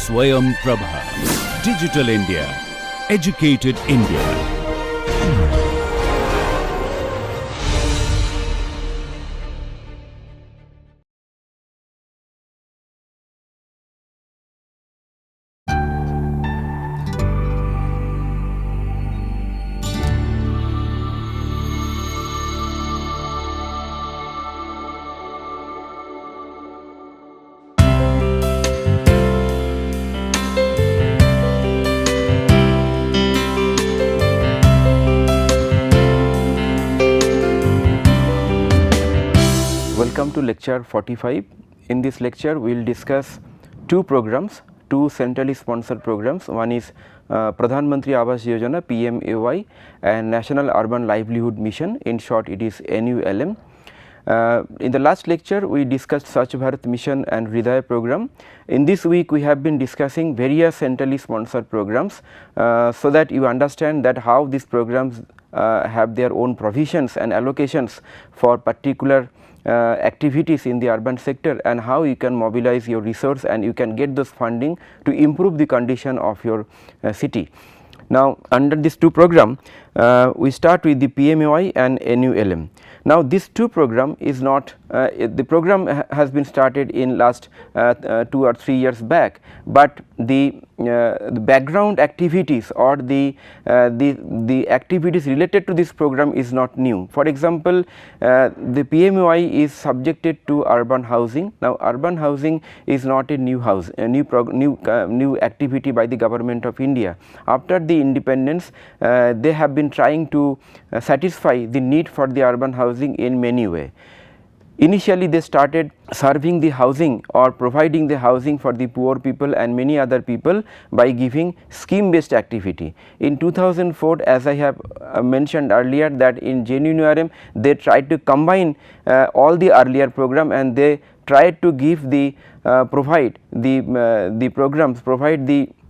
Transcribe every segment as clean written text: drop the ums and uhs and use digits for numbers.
Swayam Prabha. Digital India. Educated India. Welcome to lecture 45. In this lecture we will discuss two programs, two centrally sponsored programs. One is Pradhan Mantri Awas Yojana PMAY and National Urban Livelihood Mission, in short it is NULM. In the last lecture we discussed Swachh Bharat Mission and Hriday program. In this week we have been discussing various centrally sponsored programs, so that you understand that how these programs have their own provisions and allocations for particular activities in the urban sector, and how you can mobilize your resource and you can get those funding to improve the condition of your city. Now, under these two program we start with the PMAY and NULM. Now, this two program is not the program has been started in last 2 or 3 years back, but the background activities or the activities related to this program is not new. For example, the PMAY is subjected to urban housing. Now, urban housing is not a new new activity by the government of India. After the independence, they have been trying to satisfy the need for the urban housing in many ways. Initially they started serving the housing or providing the housing for the poor people and many other people by giving scheme based activity. In 2004, as I have mentioned earlier, that in JNURM they tried to combine all the earlier program and they tried to give the provide the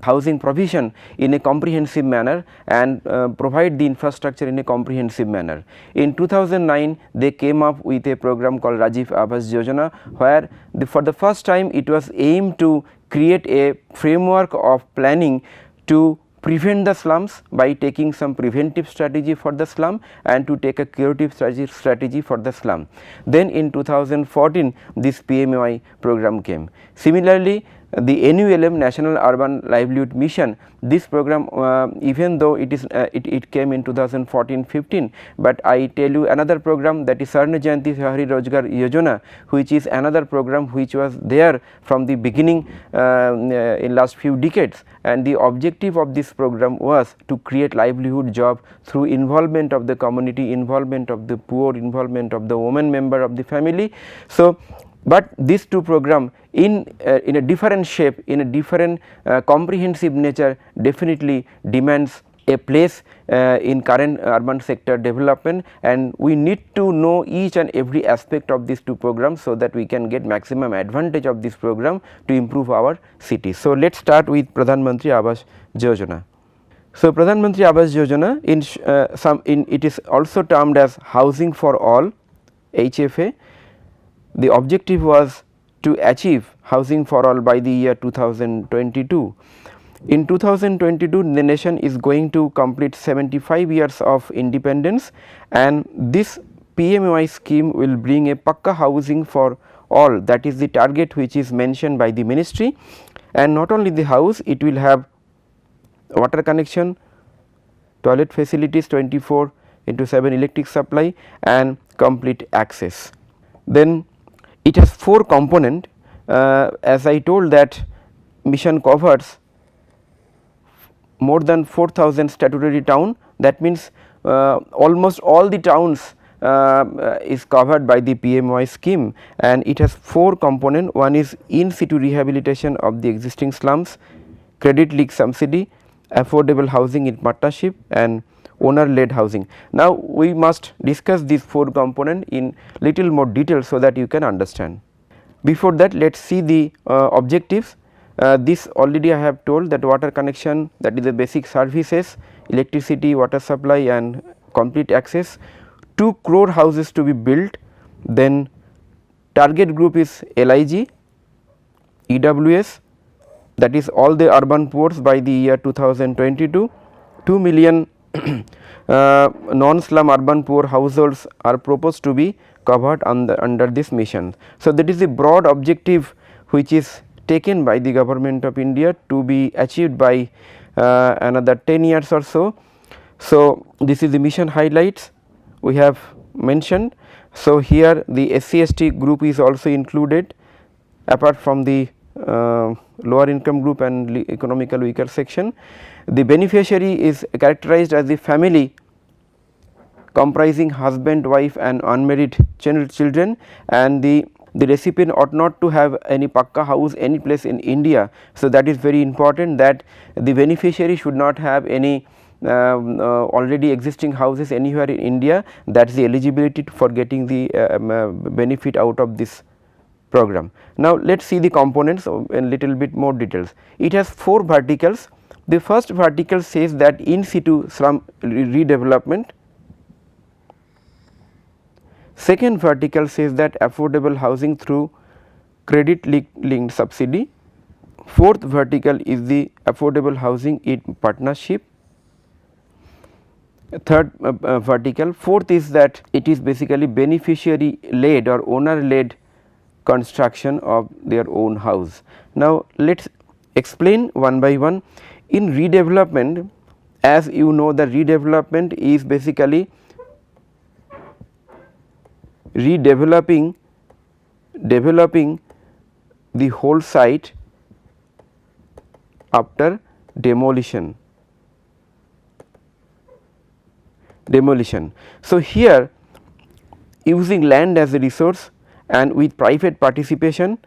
housing provision in a comprehensive manner and provide the infrastructure in a comprehensive manner. In 2009 they came up with a program called Rajiv Awas Yojana, where for the first time it was aimed to create a framework of planning to prevent the slums by taking some preventive strategy for the slum and to take a curative strategy for the slum. Then in 2014 this PMAY program came. Similarly, the NULM, National Urban Livelihood Mission, this program even though it came in 2014-15, but I tell you another program, that is Swarna Jayanti Shahari Rozgar Yojana, which is another program which was there from the beginning in last few decades, and the objective of this program was to create livelihood job through involvement of the community, involvement of the poor, involvement of the woman member of the family. So, but these two program in a different shape, in a different comprehensive nature, definitely demands a place in current urban sector development, and we need to know each and every aspect of these two programs so that we can get maximum advantage of this program to improve our city. So, let us start with Pradhan Mantri Awas Yojana. So, Pradhan Mantri Awas Yojana it is also termed as Housing for All, HFA. The objective was to achieve housing for all by the year 2022. In 2022 the nation is going to complete 75 years of independence, and this PMAY scheme will bring a Pakka housing for all, that is the target which is mentioned by the ministry. And not only the house, it will have water connection, toilet facilities, 24/7 electric supply and complete access. Then it has 4 component, as I told that mission covers more than 4,000 statutory town, that means almost all the towns is covered by the PMAY scheme, and it has 4 component. One is in situ rehabilitation of the existing slums, credit leak subsidy, affordable housing in partnership and owner led housing. Now, we must discuss these 4 components in little more detail so that you can understand. Before that, let us see the objectives. This already I have told, that water connection, that is the basic services, electricity, water supply and complete access, 2 crore houses to be built. Then target group is LIG, EWS, that is all the urban poors by the year 2022. 2 million non-slum urban poor households are proposed to be covered under this mission. So, that is the broad objective which is taken by the government of India to be achieved by another 10 years or so. So, this is the mission highlights we have mentioned. So, here the SC/ST group is also included apart from the lower income group and economical weaker section. The beneficiary is characterized as the family comprising husband, wife and unmarried children, and the recipient ought not to have any pakka house any place in India. So, that is very important that the beneficiary should not have any already existing houses anywhere in India. That is the eligibility for getting the benefit out of this program. Now, let us see the components in little bit more details. It has 4 verticals. The first vertical says that in situ slum redevelopment. Second vertical says that affordable housing through credit linked subsidy. Fourth vertical is the affordable housing in partnership. Third vertical, fourth is that it is basically beneficiary led or owner led construction of their own house. Now, let us explain one by one. In redevelopment, as you know, the redevelopment is basically developing the whole site after demolition. So, here using land as a resource and with private participation,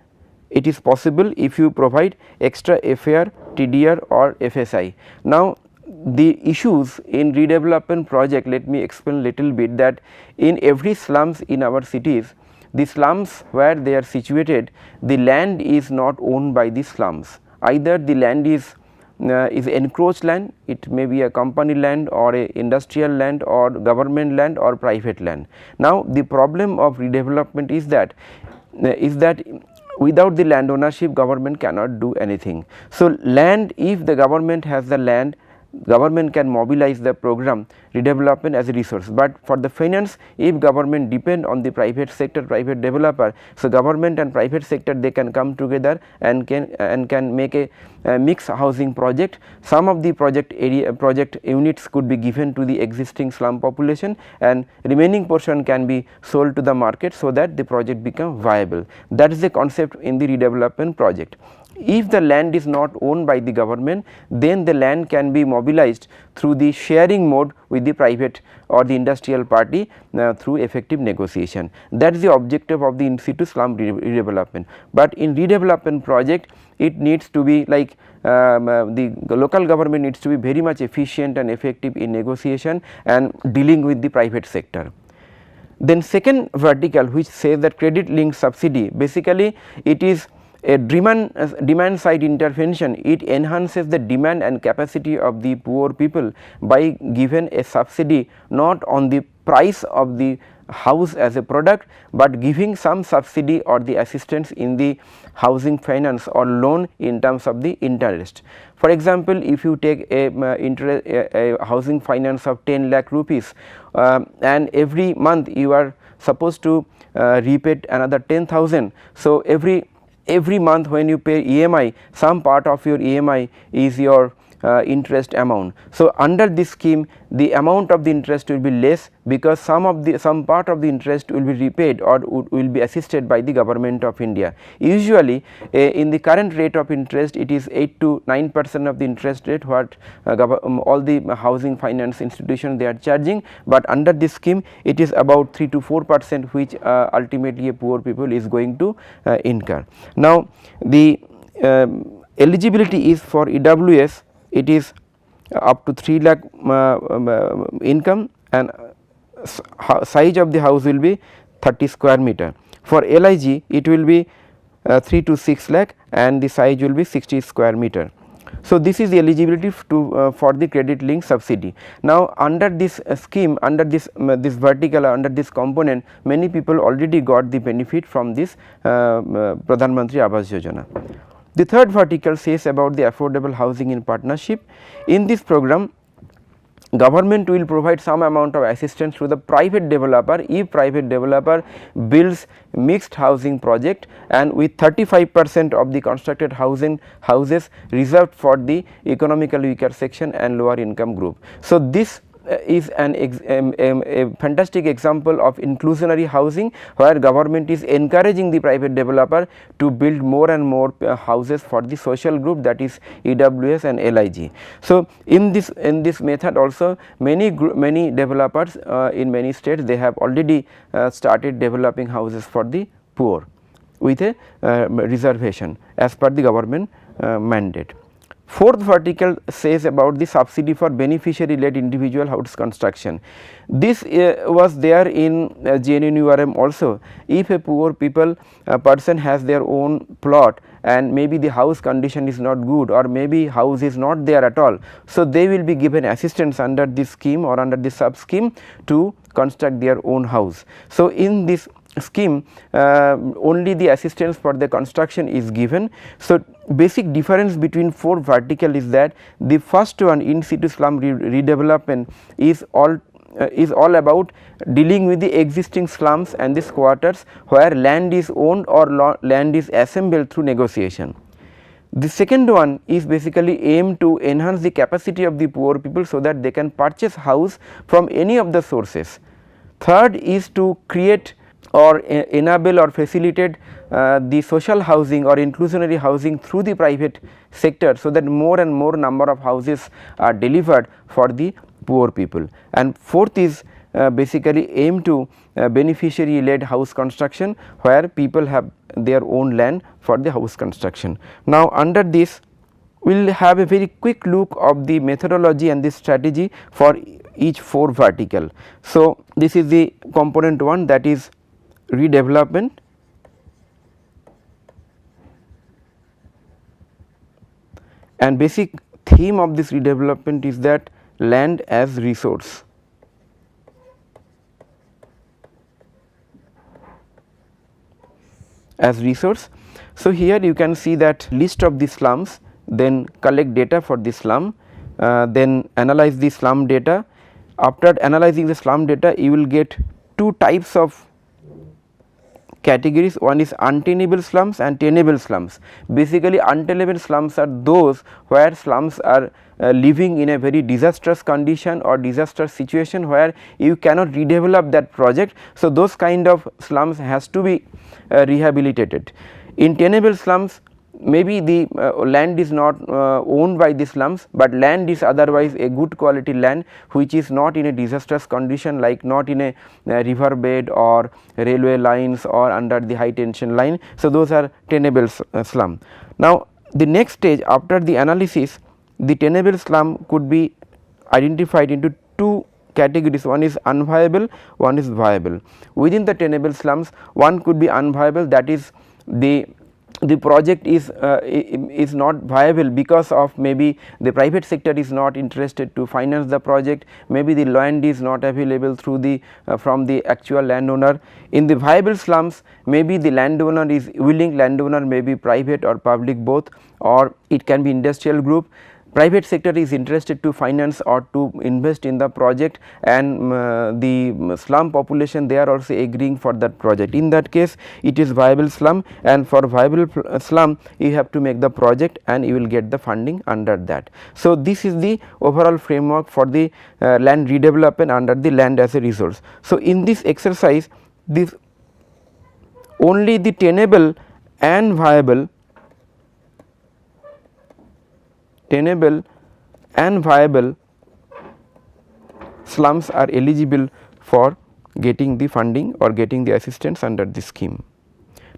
it is possible if you provide extra FAR, TDR or FSI. Now, the issues in redevelopment project, let me explain little bit that in every slums in our cities, the slums where they are situated, the land is not owned by the slums. Either the land is encroached land, it may be a company land or a industrial land or government land or private land. Now, the problem of redevelopment is that without the land ownership, government cannot do anything. So, land, if the government has the land, government can mobilize the program redevelopment as a resource, but for the finance, if government depend on the private sector, private developer, so government and private sector they can come together and can make a mixed housing project. Some of the project units could be given to the existing slum population and remaining portion can be sold to the market, so that the project become viable. That is the concept in the redevelopment project. If the land is not owned by the government, then the land can be mobilized through the sharing mode with the private or the industrial party through effective negotiation. That is the objective of the in situ slum redevelopment. But in redevelopment project, it needs to be like the local government needs to be very much efficient and effective in negotiation and dealing with the private sector. Then second vertical, which says that credit linked subsidy, basically it is a demand side intervention. It enhances the demand and capacity of the poor people by giving a subsidy not on the price of the house as a product, but giving some subsidy or the assistance in the housing finance or loan in terms of the interest. For example, if you take a housing finance of 10 lakh rupees and every month you are supposed to repay another 10,000. So, every month when you pay EMI, some part of your EMI is your interest amount. So, under this scheme, the amount of the interest will be less, because some part of the interest will be repaid or will be assisted by the government of India. Usually in the current rate of interest, it is 8 to 9% of the interest rate what all the housing finance institutions they are charging, but under this scheme it is about 3 to 4% which ultimately a poor people is going to incur. Now, the eligibility is for EWS, it is up to 3 lakh income, and size of the house will be 30 square meter. For LIG it will be 3 to 6 lakh and the size will be 60 square meter. So, this is the eligibility to for the credit link subsidy. Now, under this scheme, under this vertical, under this component, many people already got the benefit from this Pradhan Mantri Awas Yojana. The third vertical says about the affordable housing in partnership. In this program, government will provide some amount of assistance to the private developer if private developer builds mixed housing project, and with 35% of the constructed houses reserved for the economically weaker section and lower income group. So, this is a fantastic example of inclusionary housing, where government is encouraging the private developer to build more and more houses for the social group, that is EWS and LIG. So, in this method also many developers in many states, they have already started developing houses for the poor with a reservation as per the government mandate. Fourth vertical says about the subsidy for beneficiary led individual house construction. This was there in JNNURM also. If a poor person has their own plot and maybe the house condition is not good, or maybe house is not there at all, so they will be given assistance under this scheme or under this sub scheme to construct their own house. So, in this scheme only the assistance for the construction is given. So, basic difference between 4 vertical is that the first one, in situ slum redevelopment, is all about dealing with the existing slums and the squatters where land is owned or land is assembled through negotiation. The second one is basically aimed to enhance the capacity of the poor people so that they can purchase house from any of the sources. Third is to create or enable or facilitate the social housing or inclusionary housing through the private sector, so that more and more number of houses are delivered for the poor people. And fourth is basically aimed to beneficiary led house construction, where people have their own land for the house construction. Now, under this we will have a very quick look of the methodology and the strategy for each 4 vertical. So, this is the component 1, that is redevelopment, and basic theme of this redevelopment is that land as resource. So, here you can see that list of the slums, then collect data for the slum, then analyze the slum data. After analyzing the slum data, you will get 2 types of categories. One is untenable slums and tenable slums. Basically, untenable slums are those where slums are living in a very disastrous condition or disastrous situation where you cannot redevelop that project. So, those kind of slums has to be rehabilitated. In tenable slums, maybe the land is not owned by the slums, but land is otherwise a good quality land which is not in a disastrous condition, like not in a river bed or railway lines or under the high tension line. So, those are tenable slum. Now, the next stage after the analysis, the tenable slum could be identified into 2 categories. One is unviable, one is viable. Within the tenable slums, one could be unviable, that is the project is not viable because of maybe the private sector is not interested to finance the project, maybe the land is not available through the from the actual landowner. In the viable slums, maybe the landowner is willing, landowner may be private or public both, or it can be industrial group. Private sector is interested to finance or to invest in the project, and the slum population, they are also agreeing for that project. In that case, it is viable slum, and for viable slum you have to make the project and you will get the funding under that. So, this is the overall framework for the land redevelopment under the land as a resource. So, in this exercise, this only the tenable and viable slums are eligible for getting the funding or getting the assistance under this scheme.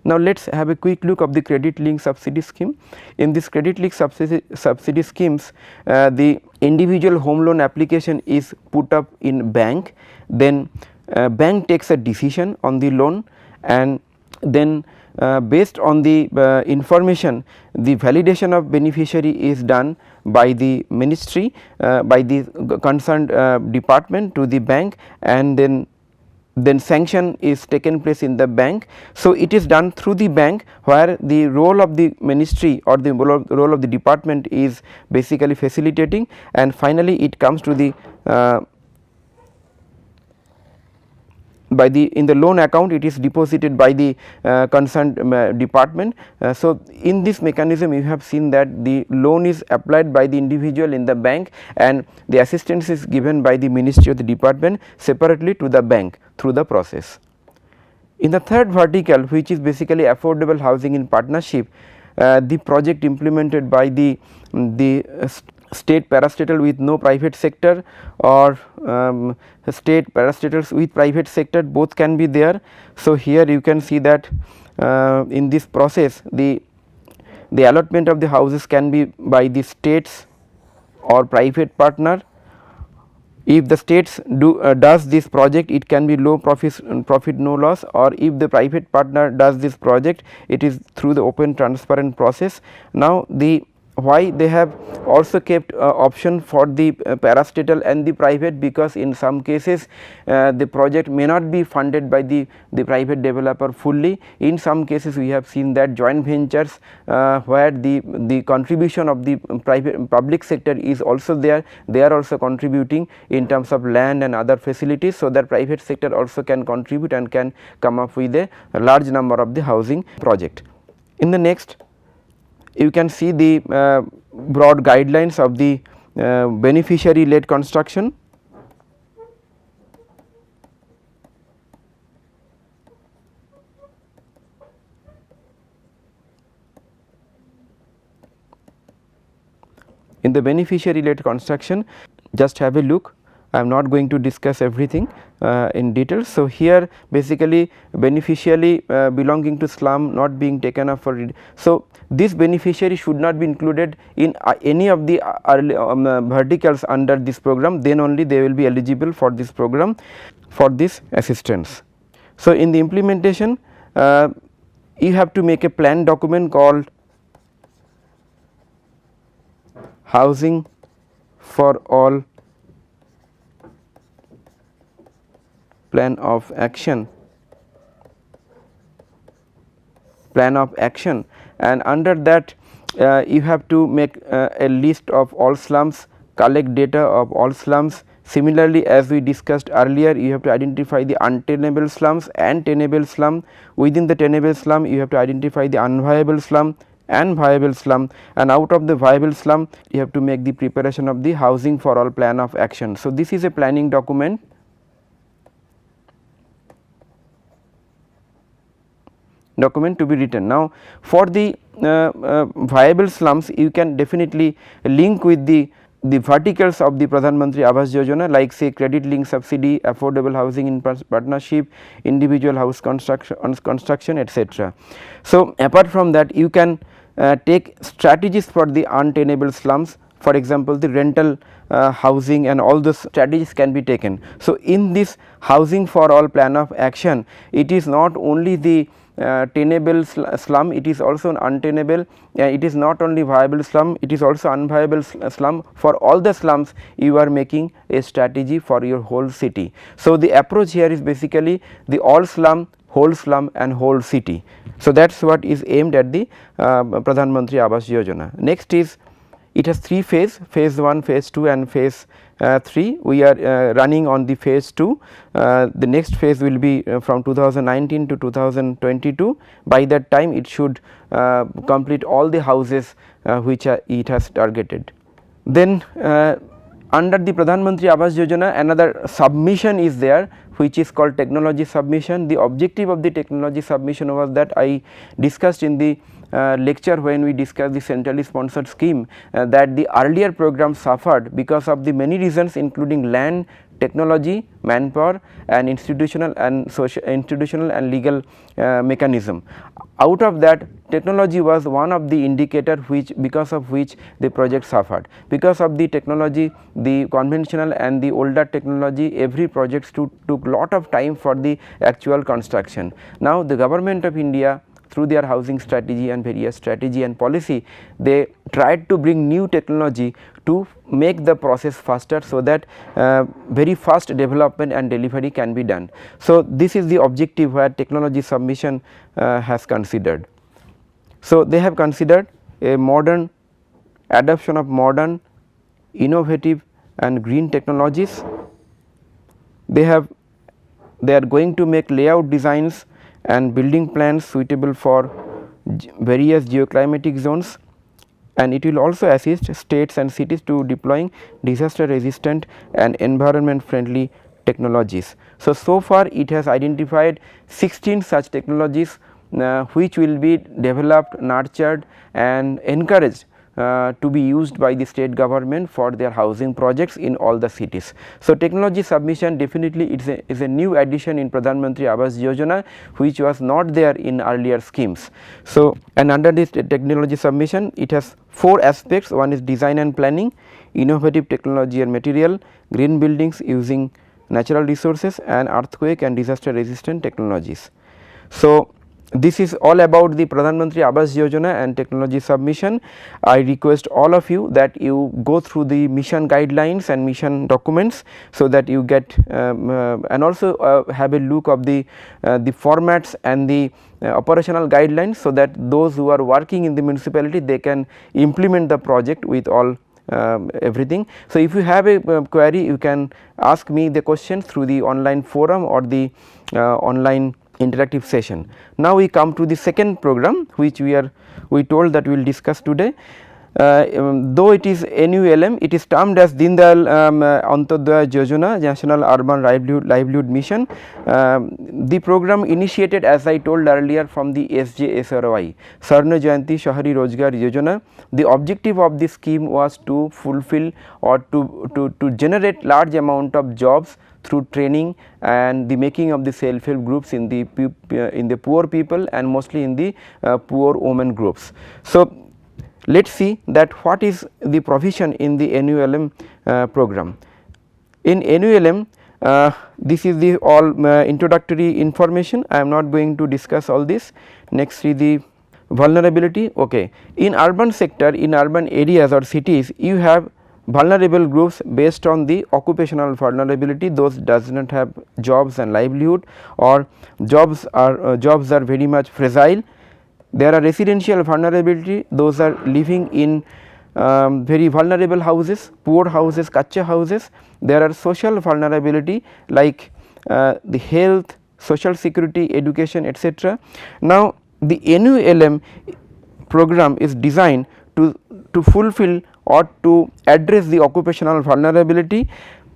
Now, let us have a quick look of the credit link subsidy scheme. In this credit link subsidy schemes, the individual home loan application is put up in bank, then bank takes a decision on the loan, and then based on the information, the validation of beneficiary is done by the ministry, by the concerned department to the bank, and then then sanction is taken place in the bank. So, it is done through the bank, where the role of the ministry or the role of the department is basically facilitating, and finally it comes to the in the loan account, it is deposited by the concerned department. So, in this mechanism you have seen that the loan is applied by the individual in the bank, and the assistance is given by the ministry or the department separately to the bank through the process. In the third vertical, which is basically affordable housing in partnership, the project implemented by the state parastatal with no private sector, or state parastatals with private sector, both can be there. So, here you can see that in this process the allotment of the houses can be by the states or private partner. If the states does this project, it can be low profit no loss, or if the private partner does this project, it is through the open transparent process. Now, the why they have also kept option for the parastatal and the private, because in some cases the project may not be funded by the private developer fully. In some cases we have seen that joint ventures where the contribution of the public sector is also there, they are also contributing in terms of land and other facilities, so that private sector also can contribute and can come up with a large number of the housing project. In the next, you can see the broad guidelines of the beneficiary led construction. In the beneficiary led construction, just have a look. I am not going to discuss everything in detail. So, here basically beneficiary belonging to slum not being taken up for so this beneficiary should not be included in any of the early verticals under this program, then only they will be eligible for this program for this assistance. So, in the implementation you have to make a plan document called housing for all plan of action, and under that you have to make a list of all slums, collect data of all slums. Similarly, as we discussed earlier, you have to identify the untenable slums and tenable slum. Within the tenable slum, you have to identify the unviable slum and viable slum, and out of the viable slum you have to make the preparation of the housing for all plan of action. So, this is a planning document. To be written. Now, for the viable slums, you can definitely link with the verticals of the Pradhan Mantri Awas Yojana, like say credit link subsidy, affordable housing in partnership, individual house construction, etc. So, apart from that, you can take strategies for the untenable slums, for example, the rental housing, and all those strategies can be taken. So, in this housing for all plan of action, it is not only the tenable slum, it is also an untenable, it is not only viable slum, it is also unviable slum. For all the slums, you are making a strategy for your whole city. So, the approach here is basically the all slum, whole slum and whole city. So, that is what is aimed at the Pradhan Mantri Awas Yojana. Next is, it has 3 phases, phase 1, phase 2 and phase 3. We are running on the phase 2. The next phase will be from 2019 to 2022. By that time, it should complete all the houses which it has targeted. Then under the Pradhan Mantri Awas Yojana, another submission is there, which is called technology submission. The objective of the technology submission was that I discussed in the lecture when we discussed the centrally sponsored scheme, that the earlier program suffered because of the many reasons, including land, technology, manpower and institutional and legal mechanism. Out of that, technology was one of the indicator which, because of which the project suffered. Because of the technology, the conventional and the older technology, every project took lot of time for the actual construction. Now, the government of India through their housing strategy and various strategy and policy, they tried to bring new technology to make the process faster, so that very fast development and delivery can be done. So, this is the objective where technology submission has considered. So, they have considered a modern adoption of modern, innovative and green technologies. They are going to make layout designs and building plans suitable for various geoclimatic zones, and it will also assist states and cities to deploying disaster resistant and environment friendly technologies. So far it has identified 16 such technologies which will be developed, nurtured and encouraged to be used by the state government for their housing projects in all the cities. So, technology submission definitely is a new addition in Pradhan Mantri Awas Yojana, which was not there in earlier schemes. So, and under this technology submission, it has 4 aspects. One is design and planning, innovative technology and material, green buildings using natural resources and earthquake and disaster resistant technologies. So, this is all about the Pradhan Mantri Awas Yojana and technology submission. I request all of you that you go through the mission guidelines and mission documents, so that you get and also have a look of the formats and the operational guidelines, so that those who are working in the municipality, they can implement the project with all everything. So, if you have a query, you can ask me the questions through the online forum or the online interactive session. Now, we come to the second program, which we told that we will discuss today. Though it is NULM, it is termed as Deen Dayal Antyodaya Yojana, National Urban Livelihood Mission. The program initiated, as I told earlier, from the SJSRY, Swarna Jayanti Shahari Rozgar Yojana. The objective of this scheme was to fulfill or to generate large amount of jobs through training and the making of the self-help groups in the poor people and mostly in the poor women groups. So, let us see that what is the provision in the NULM program. In NULM, this is the all introductory information. I am not going to discuss all this. Next is the vulnerability. Okay. In urban sector, in urban areas or cities, you have vulnerable groups based on the occupational vulnerability. Those does not have jobs and livelihood, or jobs are very much fragile. There are residential vulnerability, those are living in very vulnerable houses, poor houses, kacha houses. There are social vulnerability like the health, social security, education, etc. Now, the NULM program is designed to fulfill or to address the occupational vulnerability.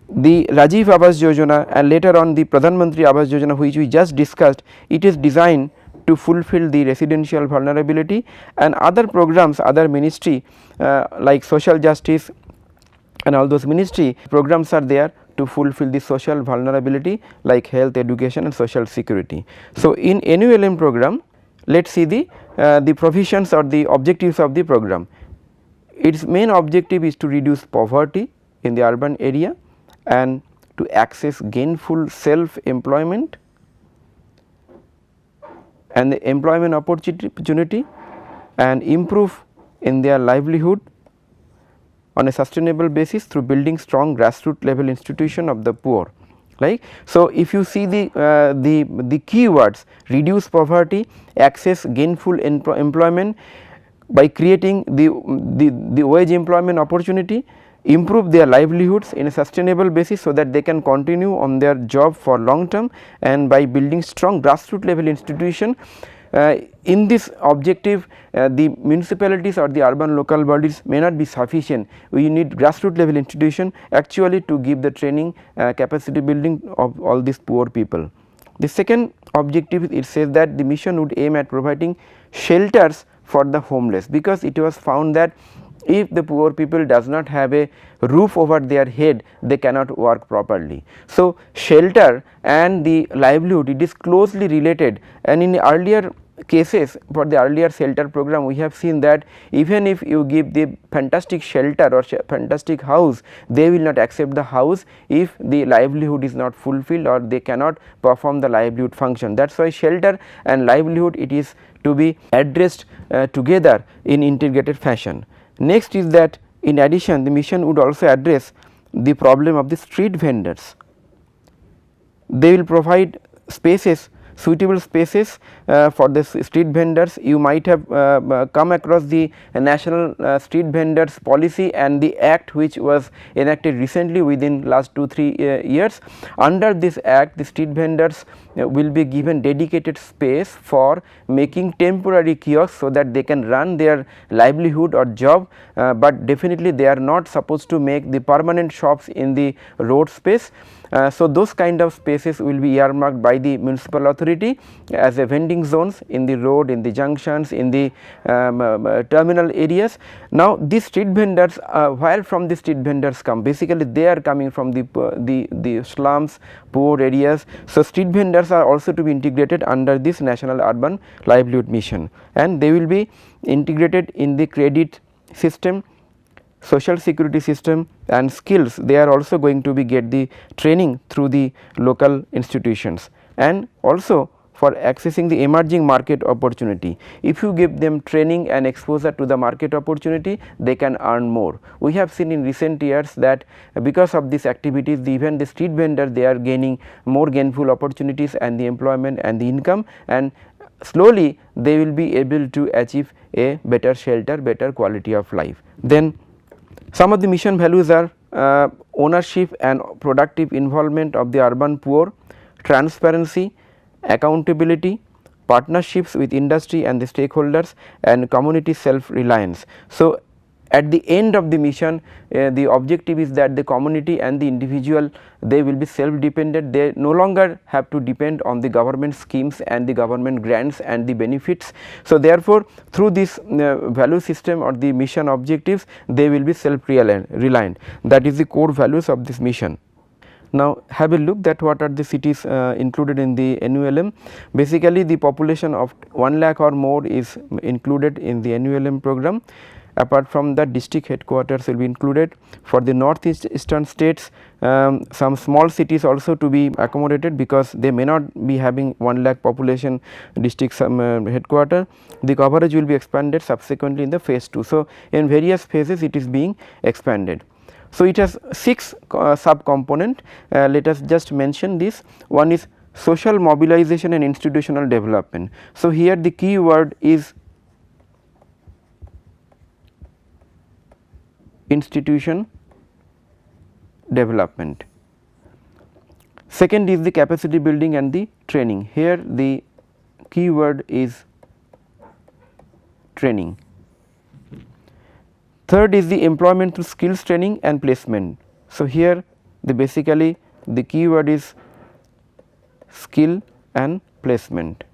The Rajiv Awas Yojana and later on the Pradhan Mantri Awas Yojana, which we just discussed, it is designed to fulfill the residential vulnerability, and other programs, other ministry like social justice and all those ministry programs are there to fulfill the social vulnerability like health, education and social security. So, in NULM program, let us see the provisions or the objectives of the program. Its main objective is to reduce poverty in the urban area and to access gainful self-employment and the employment opportunity and improve in their livelihood on a sustainable basis through building strong grassroots level institution of the poor. Right. So, if you see the keywords, reduce poverty, access gainful employment by creating the wage employment opportunity, improve their livelihoods in a sustainable basis so that they can continue on their job for long term, and by building strong grassroots level institution. In this objective, the municipalities or the urban local bodies may not be sufficient. We need grassroots level institution actually to give the training, capacity building of all these poor people. The second objective, it says that the mission would aim at providing shelters for the homeless, because it was found that if the poor people does not have a roof over their head, they cannot work properly. So, shelter and the livelihood, it is closely related, and in earlier cases for the earlier shelter program, we have seen that even if you give the fantastic shelter or fantastic house, they will not accept the house if the livelihood is not fulfilled or they cannot perform the livelihood function. That is why shelter and livelihood, it is to be addressed together in integrated fashion. Next is that in addition, the mission would also address the problem of the street vendors. They will provide spaces, suitable spaces for the street vendors. You might have come across the national street vendors policy and the act which was enacted recently within last 2-3 years. Under this act, the street vendors will be given dedicated space for making temporary kiosks, so that they can run their livelihood or job, but definitely they are not supposed to make the permanent shops in the road space. So those kind of spaces will be earmarked by the municipal authority as a vending zones in the road, in the junctions, in the terminal areas. Now these street vendors, where from the street vendors come, basically they are coming from the slums, poor areas. So street vendors are also to be integrated under this National Urban Livelihood Mission, and they will be integrated in the credit system, social security system and skills. They are also going to be get the training through the local institutions, and also for accessing the emerging market opportunity. If you give them training and exposure to the market opportunity, they can earn more. We have seen in recent years that because of these activities, even the street vendors, they are gaining more gainful opportunities and the employment and the income, and slowly they will be able to achieve a better shelter, better quality of life. Then some of the mission values are ownership and productive involvement of the urban poor, transparency, accountability, partnerships with industry and the stakeholders, and community self-reliance. So at the end of the mission, the objective is that the community and the individual, they will be self-dependent. They no longer have to depend on the government schemes and the government grants and the benefits. So therefore, through this value system or the mission objectives, they will be self-reliant. That is the core values of this mission. Now have a look that what are the cities included in the NULM. Basically the population of 1 lakh or more is included in the NULM program. Apart from that, district headquarters will be included. For the northeastern states, some small cities also to be accommodated, because they may not be having 1 lakh population district headquarter. The coverage will be expanded subsequently in the phase 2. So in various phases it is being expanded. So it has 6 sub component. Let us just mention this. One is social mobilization and institutional development. So here the key word is institution development. Second is the capacity building and the training. Here the key word is training. Third is the employment through skills training and placement. So here basically the key word is skill and placement.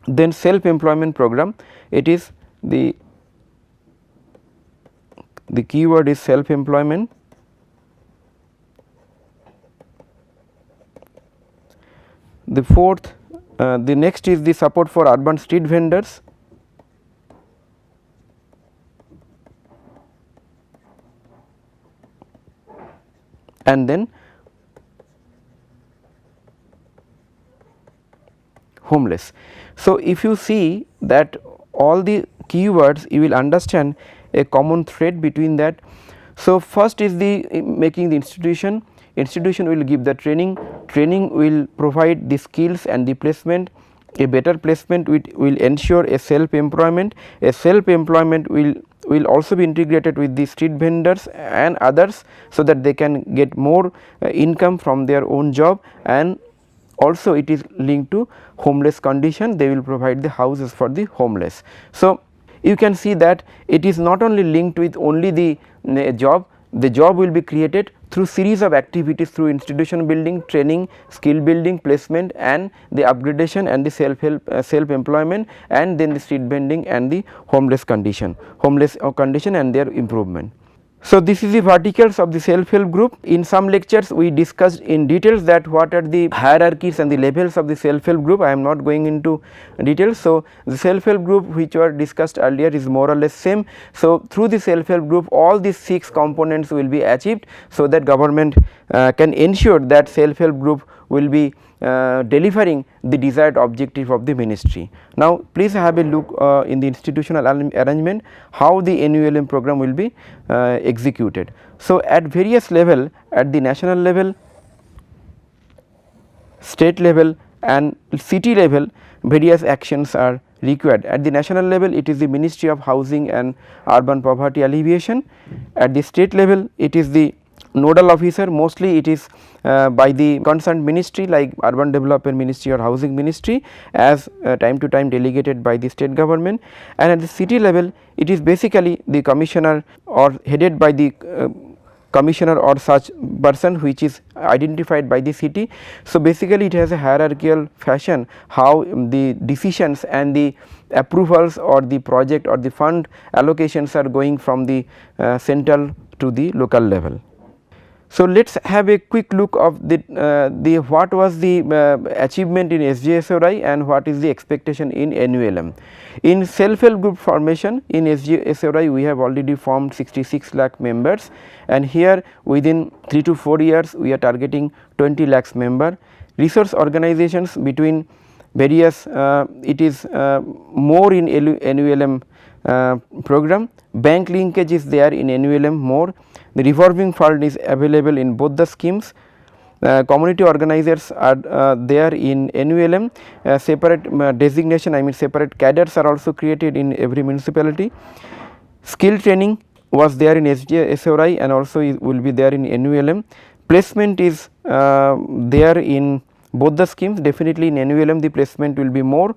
Then self employment program, it is the keyword is self employment. The fourth, the next is the support for urban street vendors. And then homeless. So if you see that all the keywords, you will understand a common thread between that. So first is the making the institution will give the training will provide the skills and the placement. A better placement will ensure a self employment. A self employment will also be integrated with the street vendors and others, so that they can get more income from their own job, and also it is linked to homeless condition. They will provide the houses for the homeless. So you can see that it is not only linked with only the job. The job will be created through series of activities, through institution building, training, skill building, placement, and the upgradation and the self employment, and then the street vending and the homeless condition and their improvement. So, this is the verticals of the self-help group. In some lectures we discussed in details that what are the hierarchies and the levels of the self-help group. I am not going into details. So, the self-help group which were discussed earlier is more or less same. So, through the self-help group all these 6 components will be achieved, so that government can ensure that self-help group will be delivering the desired objective of the ministry. Now, please have a look in the institutional arrangement how the NULM program will be executed. So, at various level, at the national level, state level and city level, various actions are required. At the national level, it is the Ministry of Housing and Urban Poverty Alleviation. At the state level, it is the nodal officer, mostly it is by the concerned ministry like Urban Development Ministry or Housing Ministry, as time to time delegated by the state government. And at the city level, it is basically the commissioner or headed by the commissioner or such person which is identified by the city. So, basically it has a hierarchical fashion how the decisions and the approvals or the project or the fund allocations are going from the central to the local level. So, let us have a quick look of the what was the achievement in SGSRI and what is the expectation in NULM. In self-help group formation in SGSRI we have already formed 66 lakh members, and here within 3 to 4 years we are targeting 20 lakhs member. Resource organizations between various it is more in NULM program, bank linkage is there in NULM more. The revolving fund is available in both the schemes. Community organizers are there in NULM, separate designation, I mean separate cadres are also created in every municipality. Skill training was there in SGSRI and also will be there in NULM. Placement is there in both the schemes, definitely in NULM the placement will be more.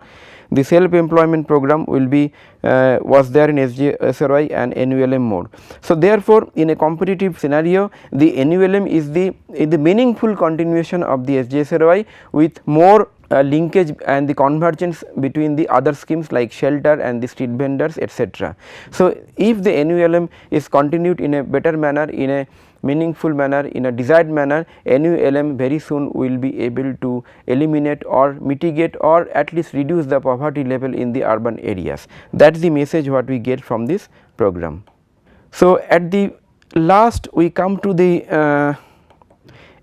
The self employment program will be was there in SGSRI and NULM more. So, therefore, in a competitive scenario the NULM is the meaningful continuation of the SGSRI with more linkage and the convergence between the other schemes like shelter and the street vendors etc. So, if the NULM is continued in a better manner, in a meaningful manner, in a desired manner, NULM very soon will be able to eliminate or mitigate or at least reduce the poverty level in the urban areas. That is the message what we get from this program. So, at the last we come to the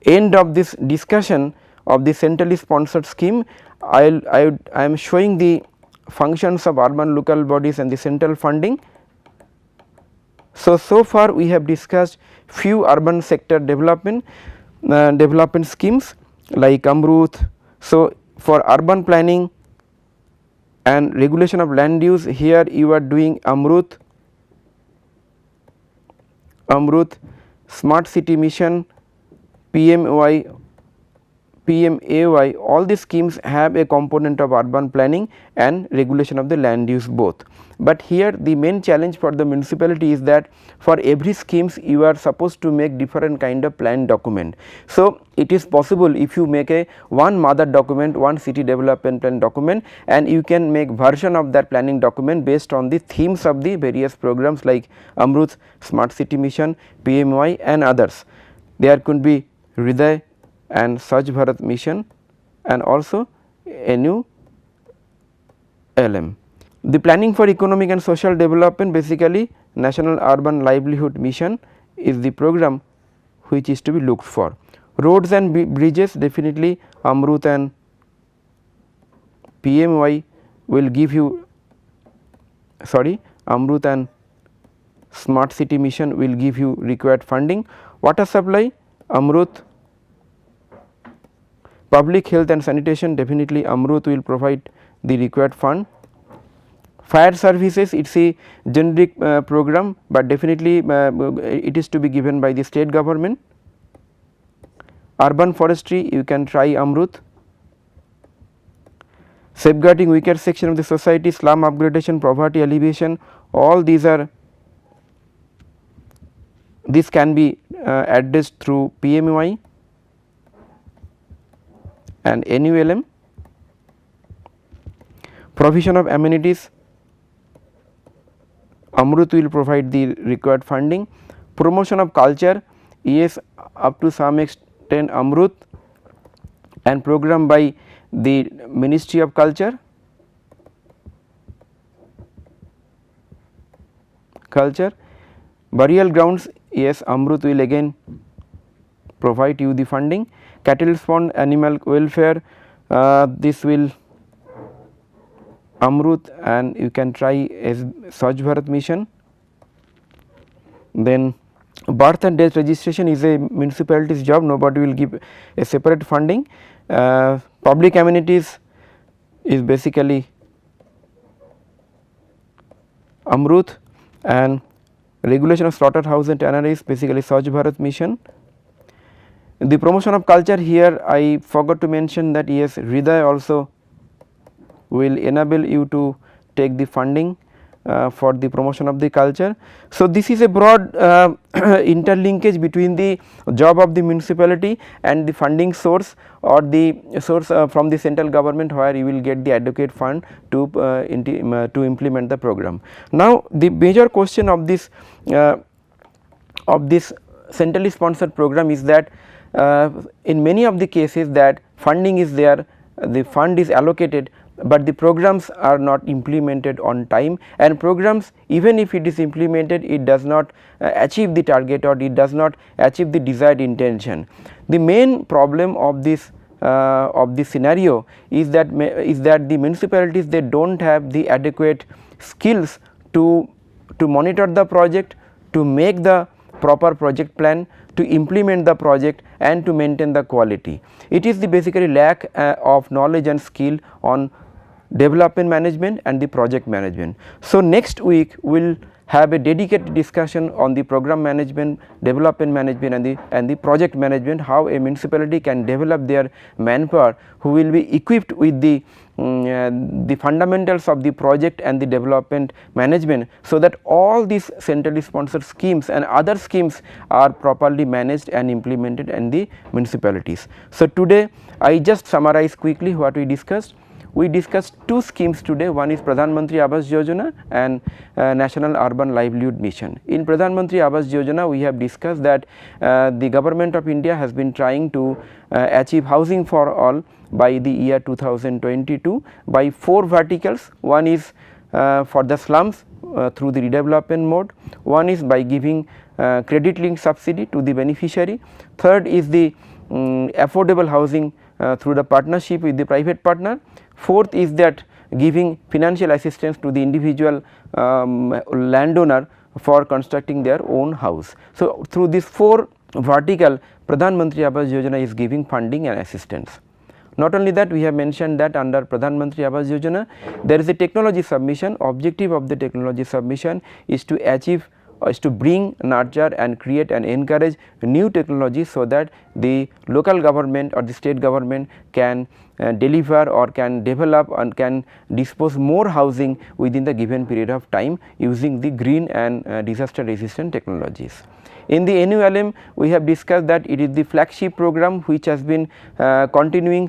end of this discussion of the centrally sponsored scheme. I am showing the functions of urban local bodies and the central funding. So far we have discussed few urban sector development schemes like AMRUT. So, for urban planning and regulation of land use, here you are doing AMRUT, Smart City Mission, PMAY, all these schemes have a component of urban planning and regulation of the land use both. But here the main challenge for the municipality is that for every schemes you are supposed to make different kind of plan document. So, it is possible if you make a one mother document, one city development plan document, and you can make version of that planning document based on the themes of the various programs like AMRUT, Smart City Mission, PMAY and others. There could be Hriday and Swachh Bharat Mission and also NULM. The planning for economic and social development, basically National Urban Livelihood Mission is the program which is to be looked for. Roads and bridges, definitely AMRUT and PMAY will give you AMRUT and Smart City Mission will give you required funding. Water supply, AMRUT. Public health and sanitation, definitely AMRUT will provide the required fund. Fire services, it is a generic program, but definitely it is to be given by the state government. Urban forestry, you can try AMRUT. Safeguarding weaker section of the society, slum upgradation, poverty alleviation, all these are, this can be addressed through PMAY and NULM. Provision of amenities, AMRUT will provide the required funding. Promotion of culture, yes, up to some extent Amrut and program by the Ministry of Culture. Burial grounds, yes, Amrut will again provide you the funding. Cattle fund, animal welfare, this will Amrut, and you can try as Swachh Bharat mission. Then birth and death registration is a municipality's job, nobody will give a separate funding. Public amenities is basically Amrut, and regulation of slaughterhouse and tanneries basically Swachh Bharat mission. The promotion of culture, here I forgot to mention that yes, Hriday also will enable you to take the funding for the promotion of the culture. So, this is a broad interlinkage between the job of the municipality and the funding source, or the source from the central government, where you will get the adequate fund to implement the program. Now, the major question of this centrally sponsored program is that in many of the cases that funding is there, the fund is allocated, but the programs are not implemented on time, and programs, even if it is implemented, it does not achieve the target, or it does not achieve the desired intention. The main problem of this scenario is that the municipalities, they do not have the adequate skills to monitor the project, to make the proper project plan, to implement the project, and to maintain the quality. It is the basically lack of knowledge and skill on development management and the project management. So, next week we will have a dedicated discussion on the program management, development management, and the project management, how a municipality can develop their manpower who will be equipped with the fundamentals of the project and the development management, so that all these centrally sponsored schemes and other schemes are properly managed and implemented in the municipalities. So, today I just summarize quickly what we discussed. We discussed two schemes today, one is Pradhan Mantri Awas Yojana and National Urban Livelihood Mission. In Pradhan Mantri Awas Yojana, we have discussed that the government of India has been trying to achieve housing for all by the year 2022 by 4 verticals. One is for the slums through the redevelopment mode, one is by giving credit linked subsidy to the beneficiary, third is the affordable housing through the partnership with the private partner, fourth is that giving financial assistance to the individual landowner for constructing their own house. So, through these 4 vertical, Pradhan Mantri Awas Yojana is giving funding and assistance. Not only that, we have mentioned that under Pradhan Mantri Awas Yojana, there is a technology submission. Objective of the technology submission is to achieve, is to bring, nurture and create and encourage new technology, so that the local government or the state government can deliver or can develop and can dispose more housing within the given period of time using the green and disaster resistant technologies. In the NULM, we have discussed that it is the flagship program which has been continuing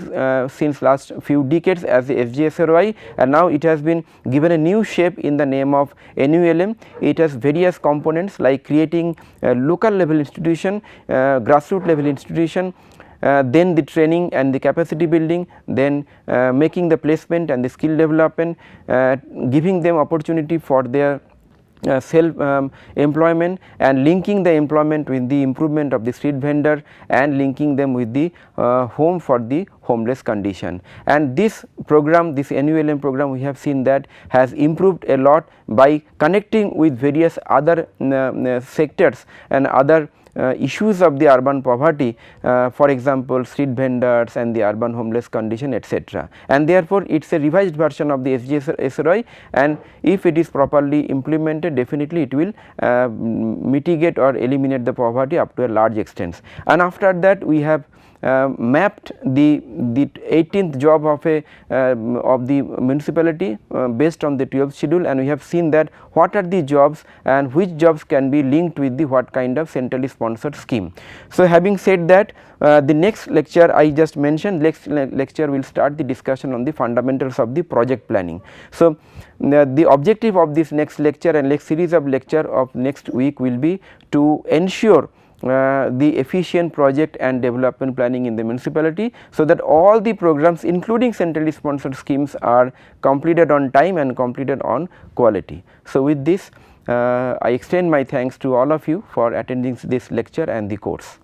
since last few decades as the SGSRY, and now it has been given a new shape in the name of NULM. It has various components like creating a local level institution, grassroots level institution, then the training and the capacity building, then making the placement and the skill development, giving them opportunity for their self employment, and linking the employment with the improvement of the street vendor, and linking them with the home for the homeless condition. And this program, this NULM program, we have seen that has improved a lot by connecting with various other sectors and other issues of the urban poverty, for example street vendors and the urban homeless condition, etc. And therefore, it is a revised version of the SGSRY, and if it is properly implemented, definitely it will mitigate or eliminate the poverty up to a large extent. And after that, we have mapped the 18th job of the municipality based on the 12th schedule, and we have seen that what are the jobs and which jobs can be linked with the what kind of centrally sponsored scheme. So, having said that, the next lecture I just mentioned, next lecture will start the discussion on the fundamentals of the project planning. So, the objective of this next lecture and next series of lecture of next week will be to ensure the efficient project and development planning in the municipality, so that all the programs including centrally sponsored schemes are completed on time and completed on quality. So, with this I extend my thanks to all of you for attending this lecture and the course.